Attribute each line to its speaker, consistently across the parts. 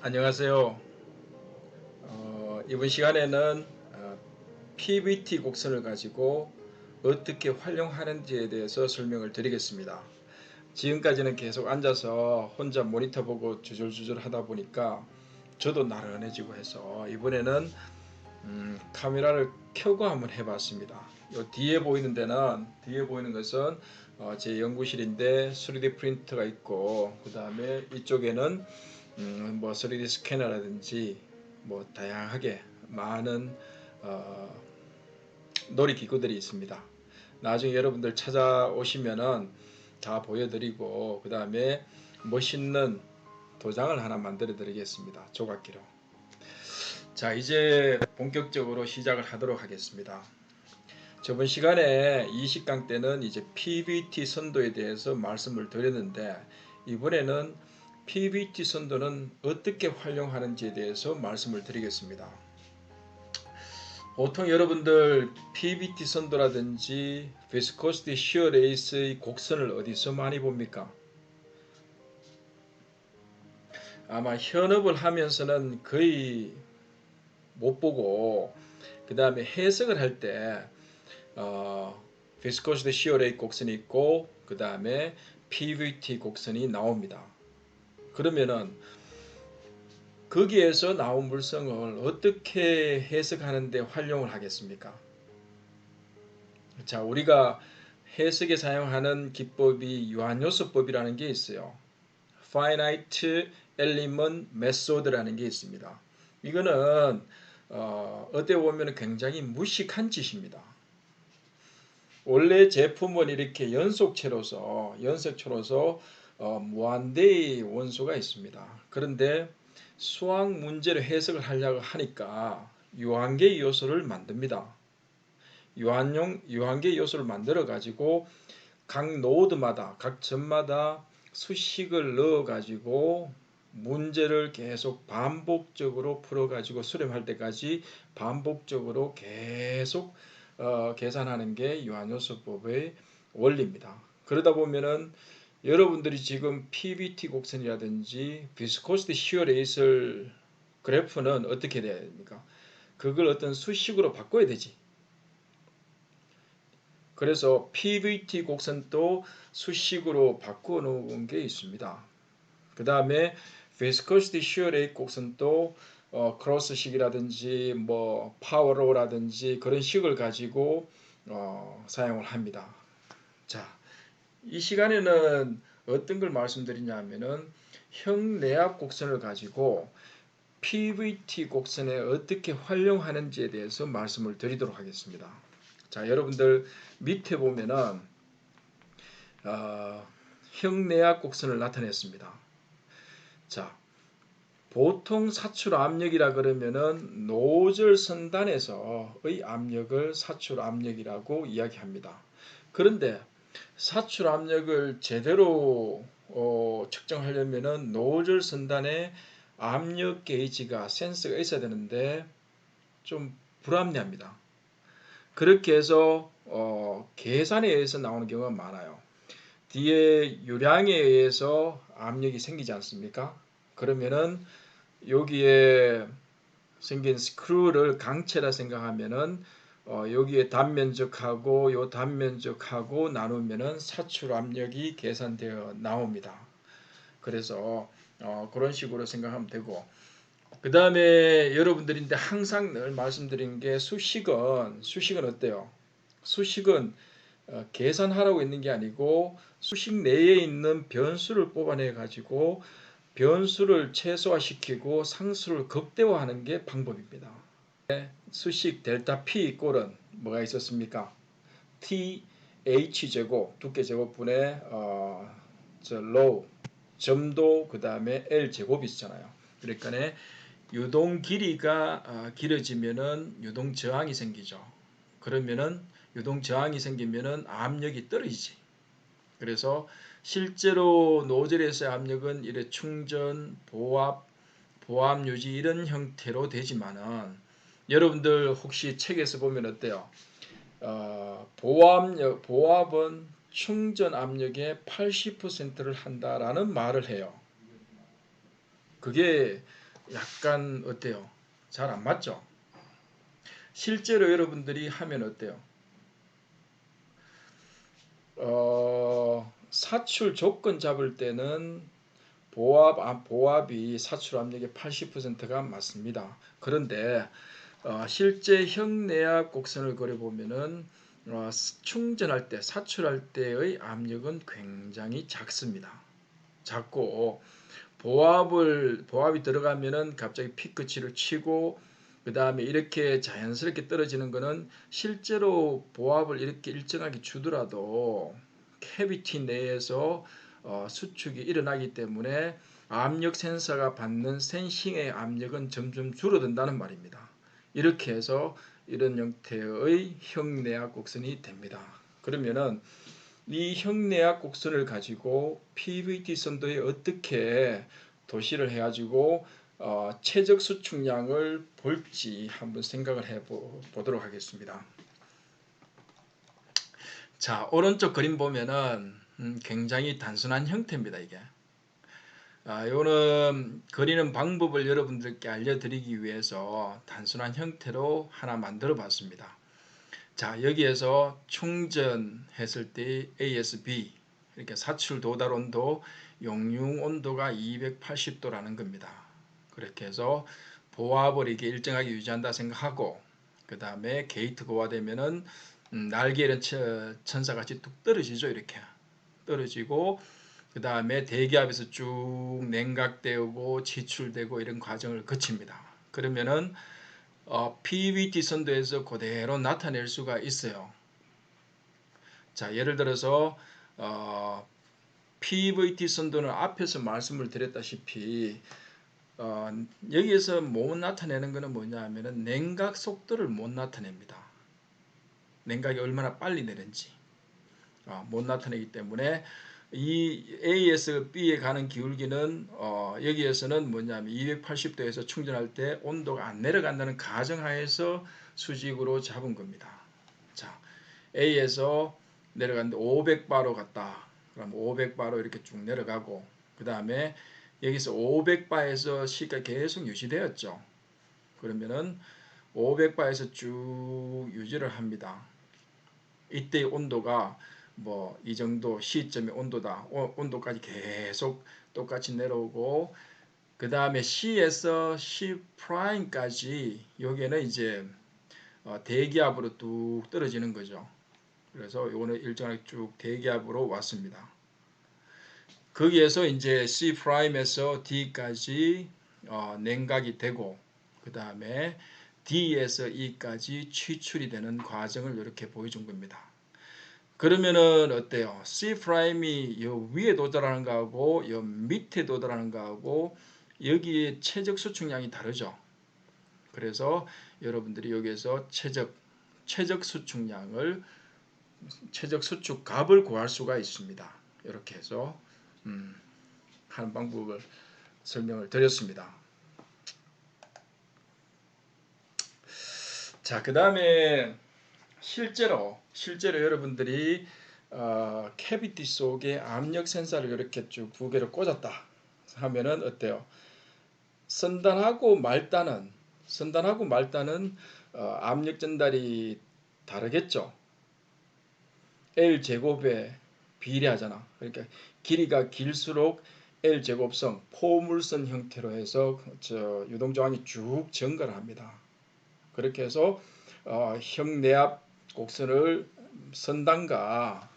Speaker 1: 안녕하세요. 이번 시간에는 PVT 곡선을 가지고 어떻게 활용하는지에 대해서 설명을 드리겠습니다. 지금까지는 계속 앉아서 혼자 모니터 보고 주절주절 하다 보니까 저도 나른해지고 해서 이번에는 카메라를 켜고 한번 해봤습니다. 요 뒤에 보이는 것은 제 연구실인데 3D 프린터가 있고 그 다음에 이쪽에는 뭐 3D 스캐너라든지 뭐 다양하게 많은 어, 놀이기구들이 있습니다. 나중에 여러분들 찾아오시면은 다 보여드리고 그 다음에 멋있는 도장을 하나 만들어 드리겠습니다. 조각기로. 자, 이제 본격적으로 시작을 하도록 하겠습니다. 저번 시간에 20강 때는 이제 PVT 선도에 대해서 말씀을 드렸는데 이번에는 PVT 선도는 어떻게 활용하는지에 대해서 말씀을 드리겠습니다. 보통 여러분들 PVT 선도라든지 비스코시티 시어 레이스의 곡선을 어디서 많이 봅니까? 아마 현업을 하면서는 거의 못 보고 그 다음에 해석을 할때 비스코시티 시어 레이스 곡선이 있고 그 다음에 PVT 곡선이 나옵니다. 그러면은 거기에서 나온 물성을 어떻게 해석하는데 활용을 하겠습니까? 자, 우리가 해석에 사용하는 기법이 유한요소법이라는 게 있어요. Finite Element Method라는 게 있습니다. 이거는 어떻게 보면 굉장히 무식한 짓입니다. 원래 제품은 이렇게 연속체로서 무한대의 원소가 있습니다. 그런데 수학 문제를 해석을 하려고 하니까 유한계 요소를 만듭니다. 유한계 요소를 만들어 가지고 각 노드마다 각 점마다 수식을 넣어 가지고 문제를 계속 반복적으로 풀어 가지고 수렴할 때까지 반복적으로 계속 계산하는 게 유한요소법의 원리입니다. 그러다 보면은 여러분들이 지금 PVT 곡선이라든지 비스코시티 시어 레이슬 그래프는 어떻게 돼야 됩니까? 그걸 어떤 수식으로 바꿔야 되지. 그래서 PVT 곡선도 수식으로 바꿔 놓은 게 있습니다. 그 다음에 viscosity shear rate 곡선도 크로스식이라든지 뭐 파워로라든지 그런 식을 가지고 사용을 합니다. 자, 이 시간에는 어떤 걸 말씀드리냐면은 형내압 곡선을 가지고 PVT 곡선에 어떻게 활용하는지에 대해서 말씀을 드리도록 하겠습니다. 자, 여러분들 밑에 보면은 형내압 곡선을 나타냈습니다. 자, 보통 사출 압력이라 그러면은 노즐 선단에서의 압력을 사출 압력이라고 이야기합니다. 그런데 사출 압력을 제대로 측정하려면은 노즐 선단에 압력 게이지가 센서가 있어야 되는데 좀 불합리합니다. 그렇게 해서 계산에 의해서 나오는 경우가 많아요. 뒤에 유량에 의해서 압력이 생기지 않습니까? 그러면은 여기에 생긴 스크루를 강체라 생각하면은 여기에 단면적하고 요 단면적하고 나누면은 사출 압력이 계산되어 나옵니다. 그래서 그런 식으로 생각하면 되고 그 다음에 여러분들인데 항상 늘 말씀드리는 게 수식은 어때요? 수식은 계산하라고 있는 게 아니고 수식 내에 있는 변수를 뽑아내 가지고 변수를 최소화시키고 상수를 극대화하는 게 방법입니다. 수식 델타 P 꼴은 뭐가 있었습니까? T H 제곱 두께 제곱분의 로우 점도 그 다음에 L 제곱이 있잖아요. 그러니까 유동 길이가 길어지면은 유동 저항이 생기죠. 그러면은 유동 저항이 생기면은 압력이 떨어지지. 그래서 실제로 노즐에서의 압력은 이래 충전, 보압 유지 이런 형태로 되지만은 여러분들 혹시 책에서 보면 어때요? 보압은 충전 압력의 80%를 한다라는 말을 해요. 그게 약간 어때요? 잘 안 맞죠? 실제로 여러분들이 하면 어때요? 사출 조건 잡을 때는 보압이 사출 압력의 80%가 맞습니다. 그런데 실제 형내압 곡선을 그려보면은 충전할 때, 사출할 때의 압력은 굉장히 작습니다. 작고 보압이 들어가면은 갑자기 피크치를 치고 그 다음에 이렇게 자연스럽게 떨어지는 거는 실제로 보압을 이렇게 일정하게 주더라도 캐비티 내에서 수축이 일어나기 때문에 압력 센서가 받는 센싱의 압력은 점점 줄어든다는 말입니다. 이렇게 해서 이런 형태의 형내압 곡선이 됩니다. 그러면은 이 형내압 곡선을 가지고 PVT 선도에 어떻게 도시를 해가지고 최적 수축량을 볼지 한번 생각을 해보도록 하겠습니다. 자, 오른쪽 그림 보면은 굉장히 단순한 형태입니다. 이게 요는 그리는 방법을 여러분들께 알려드리기 위해서 단순한 형태로 하나 만들어 봤습니다. 자, 여기에서 충전했을 때 ASB 이렇게 사출 도달 온도, 용융 온도가 280도라는 겁니다. 그렇게 해서 보압을 이게 일정하게 유지한다 생각하고 그 다음에 게이트 고화되면은 날개는 천사같이 뚝 떨어지죠. 이렇게 떨어지고 그 다음에 대기압에서 쭉 냉각되고 지출되고 이런 과정을 거칩니다. 그러면은 PVT 선도에서 그대로 나타낼 수가 있어요. 자, 예를 들어서 PVT 선도는 앞에서 말씀을 드렸다시피 여기에서 못 나타내는 것은 뭐냐 하면은 냉각 속도를 못 나타냅니다. 냉각이 얼마나 빨리 내는지 못 나타내기 때문에 이 A에서 B에 가는 기울기는 여기에서는 뭐냐면 280도에서 충전할 때 온도가 안 내려간다는 가정하에서 수직으로 잡은 겁니다. 자, A에서 내려갔는데 500바로 갔다. 그럼 500바로 이렇게 쭉 내려가고 그 다음에 여기서 500바에서 C가 계속 유지되었죠. 그러면은 500바에서 쭉 유지를 합니다. 이때의 온도가 뭐 이 정도 시점의 온도다. 온도까지 계속 똑같이 내려오고 그 다음에 C에서 C'까지 여기는 이제 대기압으로 뚝 떨어지는 거죠. 그래서 이거는 일정하게 쭉 대기압으로 왔습니다. 거기에서 이제 C'에서 D까지 냉각이 되고 그 다음에 D에서 E까지 취출이 되는 과정을 이렇게 보여준 겁니다. 그러면은 어때요? C'이 요 위에 도달하는 거하고 요 밑에 도달하는 거하고 여기에 최적 수축량이 다르죠. 그래서 여러분들이 여기에서 최적 수축량을 최적 수축 값을 구할 수가 있습니다. 이렇게 해서 하는 방법을 설명을 드렸습니다. 자, 그 다음에 실제로 여러분들이 캐비티 속에 압력 센서를 이렇게 쭉 두 개를 꽂았다 하면은 어때요? 선단하고 말단은 압력 전달이 다르겠죠. L제곱에 비례하잖아. 그러니까 길이가 길수록 L제곱선 포물선 형태로 해서 유동저항이 쭉 증가를 합니다. 그렇게 해서 형내압 곡선을 선단과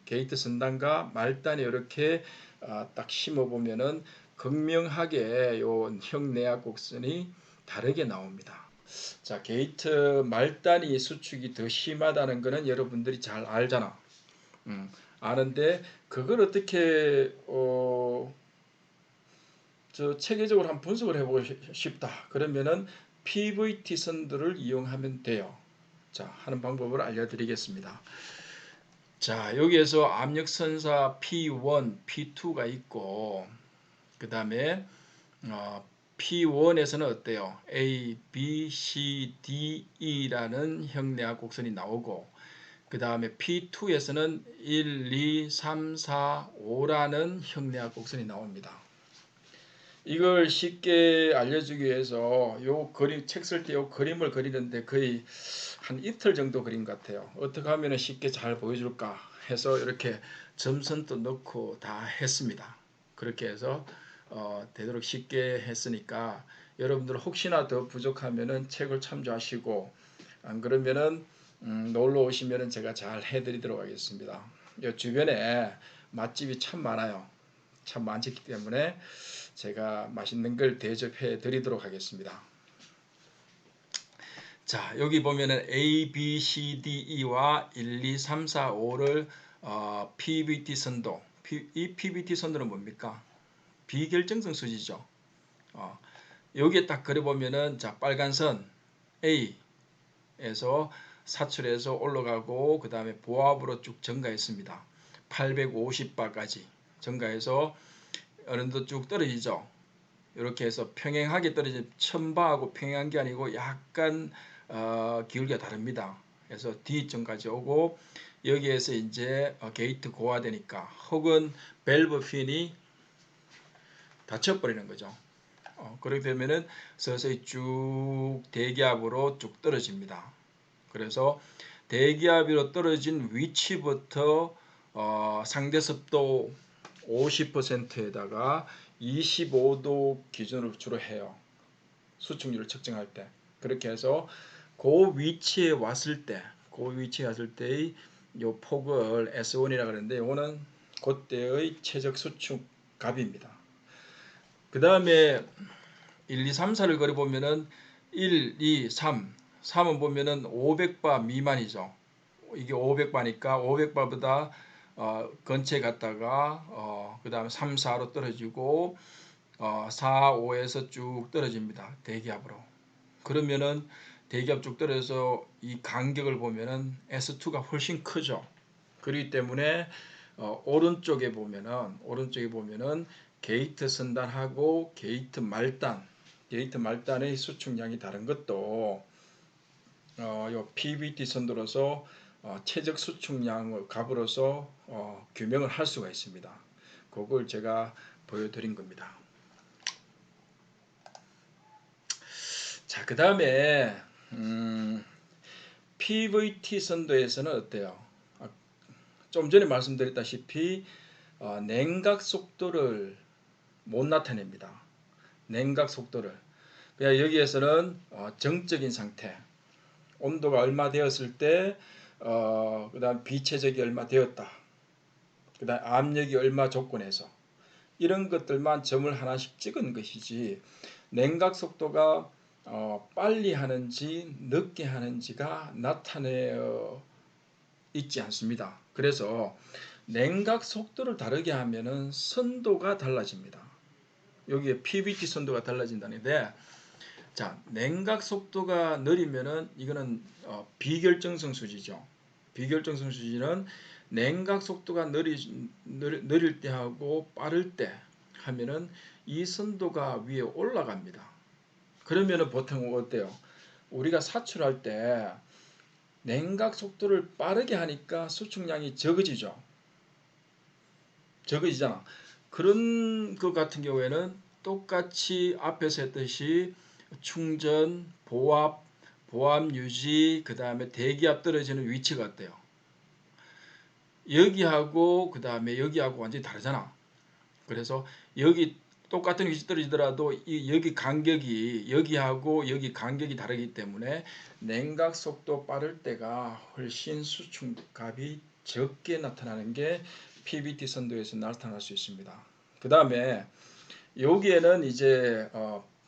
Speaker 1: 게이트 선단과 말단에 이렇게 딱 심어 보면은 극명하게 요 형내압 곡선이 다르게 나옵니다. 자, 게이트 말단이 수축이 더 심하다는 것은 여러분들이 잘 알잖아. 아는데 그걸 어떻게 체계적으로 한번 분석을 해보고 싶다. 그러면은 PVT 선들을 이용하면 돼요. 자, 하는 방법을 알려드리겠습니다. 자, 여기에서 압력선사 P1, P2가 있고 그 다음에 P1에서는 어때요? A, B, C, D, E라는 형내압 곡선이 나오고 그 다음에 P2에서는 1, 2, 3, 4, 5라는 형내압 곡선이 나옵니다. 이걸 쉽게 알려주기 위해서 요 그림 책 쓸 때 요 그림을 그리는데 거의 한 이틀 정도 그린 것 같아요. 어떻게 하면 쉽게 잘 보여줄까 해서 이렇게 점선도 넣고 다 했습니다. 그렇게 해서 되도록 쉽게 했으니까 여러분들 혹시나 더 부족하면은 책을 참조하시고 안 그러면은 놀러 오시면은 제가 잘 해드리도록 하겠습니다. 요 주변에 맛집이 참 많아요. 참 많기 때문에 제가 맛있는 걸 대접해 드리도록 하겠습니다. 자, 여기 보면은 A, B, C, D, E와 1, 2, 3, 4, 5를 PBT 선도. 이 PBT 선도는 뭡니까? 비결정성 수지죠. 여기에 딱 그려보면은 자, 빨간 선 A에서 사출해서 올라가고 그 다음에 보합으로 쭉 증가했습니다. 850바까지 증가해서 어느 정도 쭉 떨어지죠. 이렇게 해서 평행하게 떨어진 천바하고 평행한 게 아니고 약간 기울기가 다릅니다. 그래서 D점까지 오고 여기에서 이제 게이트 고화되니까 혹은 밸브 핀이 닫혀버리는 거죠. 그렇게 되면은 서서히 쭉 대기압으로 쭉 떨어집니다. 그래서 대기압으로 떨어진 위치부터 상대 습도 50%에다가 25도 기준으로 주로 해요. 수축률을 측정할 때. 그렇게 해서 그 위치에 왔을 때의 요 폭을 S1이라고 하는데 이거는 그때의 최적 수축 값입니다. 그 다음에 1, 2, 3, 4를 그려보면은 1, 2, 3, 3은 보면은 500바 미만이죠. 이게 500바니까 500바보다 근처에 갔다가 그 다음에 3, 4로 떨어지고 4, 5에서 쭉 떨어집니다. 대기압으로. 그러면은 대기압 쭉 떨어져서 이 간격을 보면은 S2가 훨씬 크죠. 그렇기 때문에 오른쪽에 보면은 게이트 선단하고 게이트 말단의 수축량이 다른 것도 요 PBT 선도로서 최적 수축량 값으로서 규명을 할 수가 있습니다. 그걸 제가 보여드린 겁니다. 자, 그 다음에 PVT 선도에서는 어때요? 좀 전에 말씀드렸다시피 냉각 속도를 못 나타냅니다. 냉각 속도를. 그냥 여기에서는 정적인 상태, 온도가 얼마 되었을 때, 그 다음 비체적이 얼마 되었다. 그 다음 압력이 얼마 조건에서 이런 것들만 점을 하나씩 찍은 것이지 냉각 속도가 빨리 하는지 늦게 하는지가 나타내어 있지 않습니다. 그래서 냉각 속도를 다르게 하면은 선도가 달라집니다. 여기에 PBT 선도가 달라진다는데, 자, 냉각 속도가 느리면은 이거는 비결정성 수지죠. 비결정성 수지는 냉각 속도가 느릴 때 하고 빠를 때 하면은 이 선도가 위에 올라갑니다. 그러면은 보통 어때요? 우리가 사출할 때 냉각 속도를 빠르게 하니까 수축량이 적어지죠. 적어지잖아. 그런 것 같은 경우에는 똑같이 앞에서 했듯이 충전, 보압 유지, 그 다음에 대기압 떨어지는 위치가 어때요? 여기하고 그 다음에 여기하고 완전히 다르잖아. 그래서 여기 똑같은 위치 떨어지더라도 여기 간격이 여기하고 여기 간격이 다르기 때문에 냉각 속도 빠를 때가 훨씬 수축값이 적게 나타나는 게 PBT 선도에서 나타날 수 있습니다. 그 다음에 여기에는 이제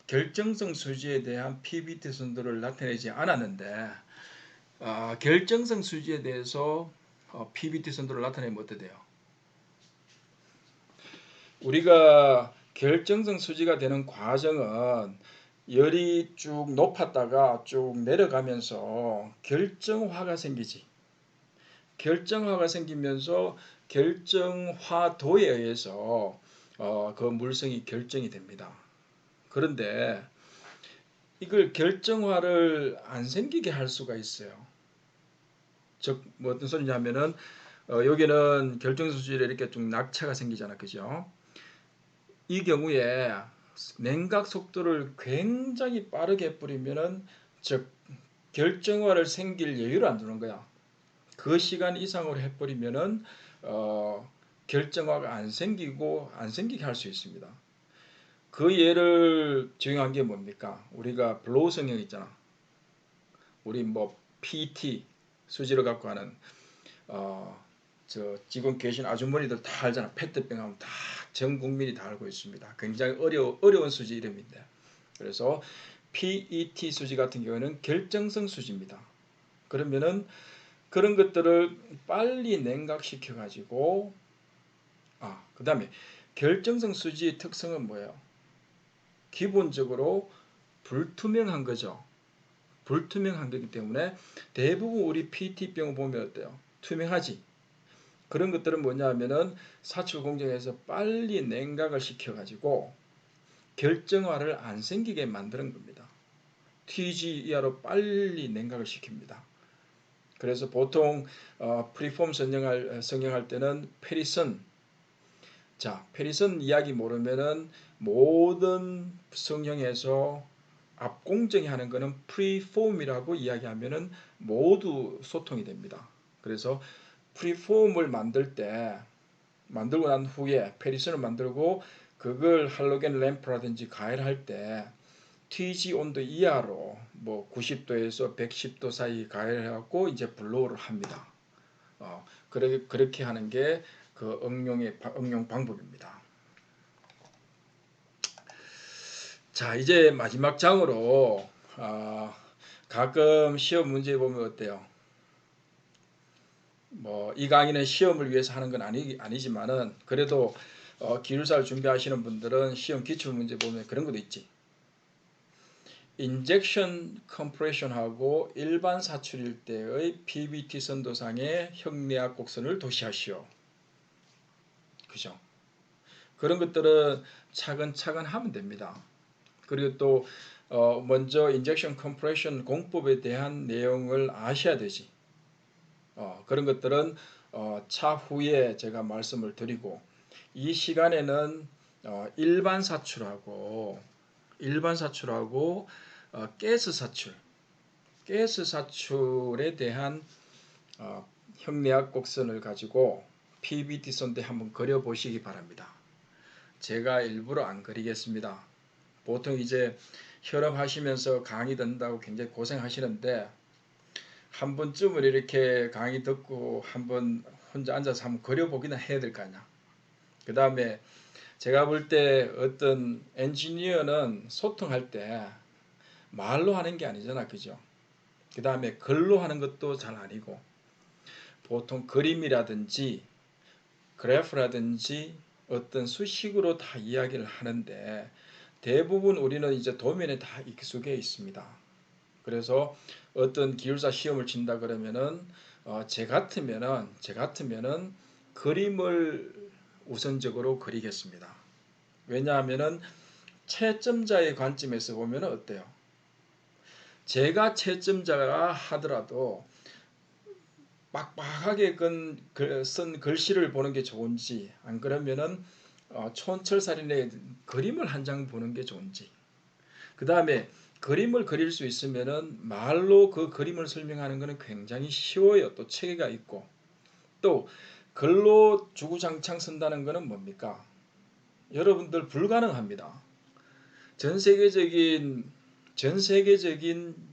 Speaker 1: 결정성 수지에 대한 PBT 선도를 나타내지 않았는데 결정성 수지에 대해서 PBT 선도를 나타내면 어떻게 돼요? 우리가 결정성 수지가 되는 과정은 열이 쭉 높았다가 쭉 내려가면서 결정화가 생기지. 결정화가 생기면서 결정화도에 의해서 그 물성이 결정이 됩니다. 그런데 이걸 결정화를 안 생기게 할 수가 있어요. 즉, 뭐 어떤 소리냐면은 여기는 결정성 수질에 이렇게 좀 낙차가 생기잖아, 그죠? 이 경우에 냉각 속도를 굉장히 빠르게 해버리면은 즉 결정화를 생길 여유를 안 두는 거야. 그 시간 이상으로 해버리면은 결정화가 안 생기고 안 생기게 할 수 있습니다. 그 예를 적용한 게 뭡니까? 우리가 블로우 성형 있잖아. 우리 뭐 PT 수지를 갖고 하는 저 지금 계신 아주머니들 다 알잖아. 페트병 하면 다 전 국민이 다 알고 있습니다. 굉장히 어려운 수지 이름인데. 그래서 PET 수지 같은 경우는 결정성 수지입니다. 그러면은 그런 것들을 빨리 냉각시켜 가지고 그다음에 결정성 수지의 특성은 뭐예요? 기본적으로 불투명한 거죠. 불투명한 거기 때문에 대부분 우리 PT병을 보면 어때요? 투명하지. 그런 것들은 뭐냐 하면은 사출 공정에서 빨리 냉각을 시켜가지고 결정화를 안 생기게 만드는 겁니다. TG 이하로 빨리 냉각을 시킵니다. 그래서 보통 프리폼 성형할 때는 페리선, 페리선 이야기 모르면은 모든 성형에서 앞공정이 하는 거는 프리폼이라고 이야기하면은 모두 소통이 됩니다. 그래서 프리폼을 만들고 난 후에 페리선을 만들고 그걸 할로겐 램프라든지 가열할 때 TG 온도 이하로 뭐 90도에서 110도 사이 가열해갖고 이제 블로우를 합니다. 그렇게 하는 게 그 응용 방법입니다. 자, 이제 마지막 장으로 가끔 시험 문제 보면 어때요? 뭐 이 강의는 시험을 위해서 하는 건 아니지만은 그래도 기술사를 준비하시는 분들은 시험 기출 문제 보면 그런 것도 있지. 인젝션 컴프레션하고 일반 사출일 때의 PBT 선도상의 형내압 곡선을 도시하시오. 그죠? 그런 것들은 차근차근 하면 됩니다. 그리고 또 먼저 인젝션 컴프레션 공법에 대한 내용을 아셔야 되지. 그런 것들은 차후에 제가 말씀을 드리고 이 시간에는 일반 사출하고 가스 사출에 대한 형내압 곡선을 가지고 PBT 선대 한번 그려보시기 바랍니다. 제가 일부러 안 그리겠습니다. 보통 이제 혈압하시면서 강의 듣는다고 굉장히 고생하시는데 한 번쯤은 이렇게 강의 듣고 한번 혼자 앉아서 한번 그려보기나 해야 될 거 아니야. 그 다음에 제가 볼 때 어떤 엔지니어는 소통할 때 말로 하는 게 아니잖아. 그죠? 그 다음에 글로 하는 것도 잘 아니고 보통 그림이라든지 그래프라든지 어떤 수식으로 다 이야기를 하는데 대부분 우리는 이제 도면에 다 익숙해 있습니다. 그래서 어떤 기술사 시험을 친다 그러면은 제 같으면은 그림을 우선적으로 그리겠습니다. 왜냐하면은 채점자의 관점에서 보면 어때요? 제가 채점자가 하더라도 빡빡하게 쓴 글씨를 보는 게 좋은지 안 그러면은 촌철살인의 그림을 한 장 보는 게 좋은지 그 다음에 그림을 그릴 수 있으면은 말로 그 그림을 설명하는 것은 굉장히 쉬워요. 또 체계가 있고 또 글로 주구장창 쓴다는 것은 뭡니까? 여러분들 불가능합니다. 전 세계적인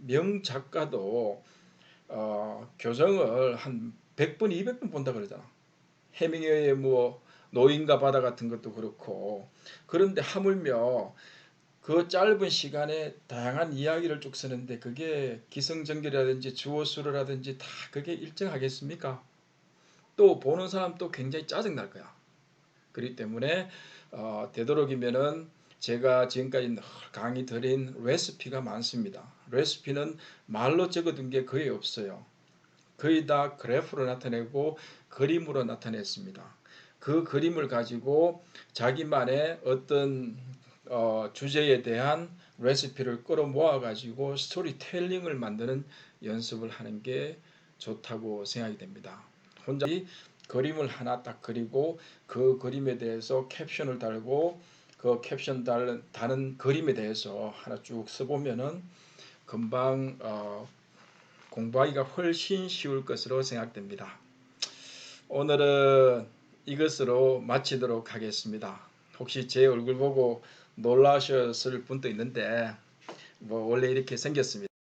Speaker 1: 명작가도 교정을 한 100번, 200번 본다 그러잖아. 해밍웨이의 뭐 노인과 바다 같은 것도 그렇고 그런데 하물며 그 짧은 시간에 다양한 이야기를 쭉 쓰는데 그게 기승전결이라든지 주어수로라든지 다 그게 일정하겠습니까? 또 보는 사람도 굉장히 짜증날 거야. 그렇기 때문에 되도록이면은 제가 지금까지 강의 드린 레시피가 많습니다. 레시피는 말로 적어둔 게 거의 없어요. 거의 다 그래프로 나타내고 그림으로 나타냈습니다. 그 그림을 가지고 자기만의 어떤 주제에 대한 레시피를 끌어모아 가지고 스토리텔링을 만드는 연습을 하는 게 좋다고 생각이 됩니다. 혼자 그림을 하나 딱 그리고 그 그림에 대해서 캡션을 달고 그 그 캡션 다는 그림에 대해서 하나 쭉 써보면은 금방 공부하기가 훨씬 쉬울 것으로 생각됩니다. 오늘은 이것으로 마치도록 하겠습니다. 혹시 제 얼굴 보고 놀라셨을 분도 있는데 뭐 원래 이렇게 생겼습니다.